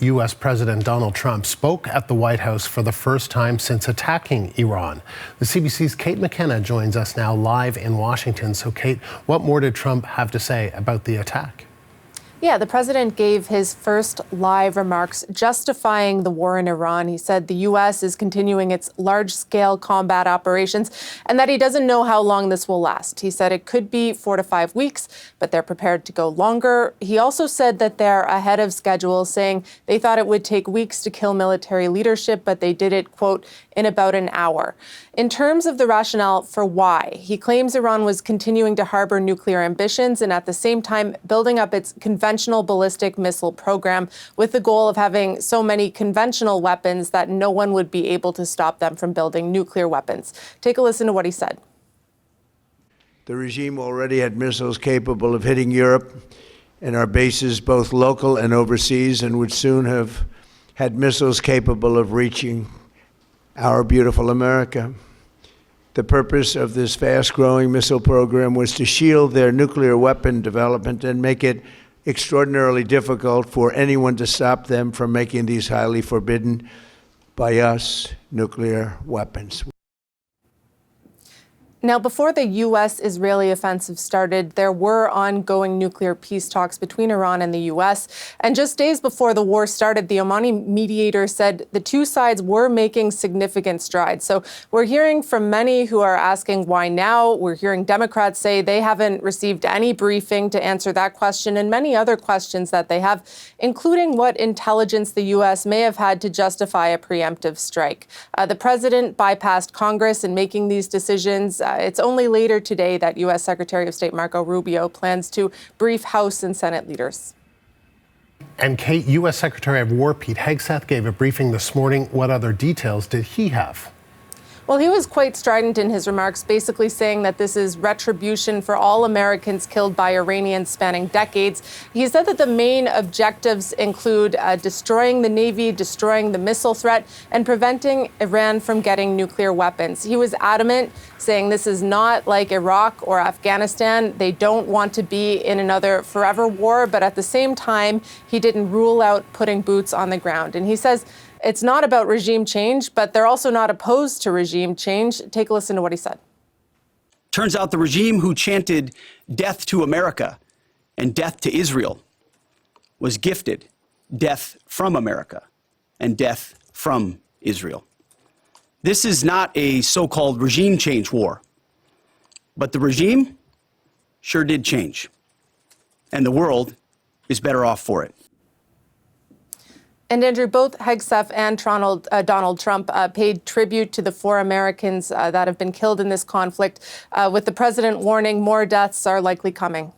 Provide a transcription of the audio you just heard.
U.S. President Donald Trump spoke at the White House for the first time since attacking Iran. The CBC's Kate McKenna joins us now live in Washington. So, Kate, what more did Trump have to say about the attack? Yeah, the president gave his first live remarks justifying the war in Iran. He said the U.S. is continuing its large-scale combat operations and that he doesn't know how long this will last. He said it could be 4 to 5 weeks, but they're prepared to go longer. He also said that they're ahead of schedule, saying they thought it would take weeks to kill military leadership, but they did it, quote, in about an hour. In terms of the rationale for why, he claims Iran was continuing to harbor nuclear ambitions and at the same time building up its conventional ballistic missile program with the goal of having so many conventional weapons that no one would be able to stop them from building nuclear weapons. Take a listen to what he said. The regime already had missiles capable of hitting Europe and our bases, both local and overseas, and would soon have had missiles capable of reaching our beautiful America. The purpose of this fast-growing missile program was to shield their nuclear weapon development and make it extraordinarily difficult for anyone to stop them from making these highly forbidden by us nuclear weapons. Now, before the U.S.-Israeli offensive started, there were ongoing nuclear peace talks between Iran and the U.S. And just days before the war started, the Omani mediator said the two sides were making significant strides. So we're hearing from many who are asking why now. We're hearing Democrats say they haven't received any briefing to answer that question and many other questions that they have, including what intelligence the U.S. may have had to justify a preemptive strike. The president bypassed Congress in making these decisions. It's only later today that U.S. Secretary of State Marco Rubio plans to brief House and Senate leaders. And Kate, U.S. Secretary of War Pete Hegseth gave a briefing this morning. What other details did he have? Well, he was quite strident in his remarks, basically saying that this is retribution for all Americans killed by Iranians spanning decades. He said that the main objectives include destroying the Navy, destroying the missile threat, and preventing Iran from getting nuclear weapons. He was adamant, saying this is not like Iraq or Afghanistan. They don't want to be in another forever war, but at the same time, he didn't rule out putting boots on the ground. And he says it's not about regime change, but they're also not opposed to regime change. Take a listen to what he said. Turns out the regime who chanted death to America and death to Israel was gifted death from America and death from Israel. This is not a so-called regime change war, but the regime sure did change, and the world is better off for it. And Andrew, both Hegseth and Donald Trump paid tribute to the 4 Americans that have been killed in this conflict, with the president warning more deaths are likely coming.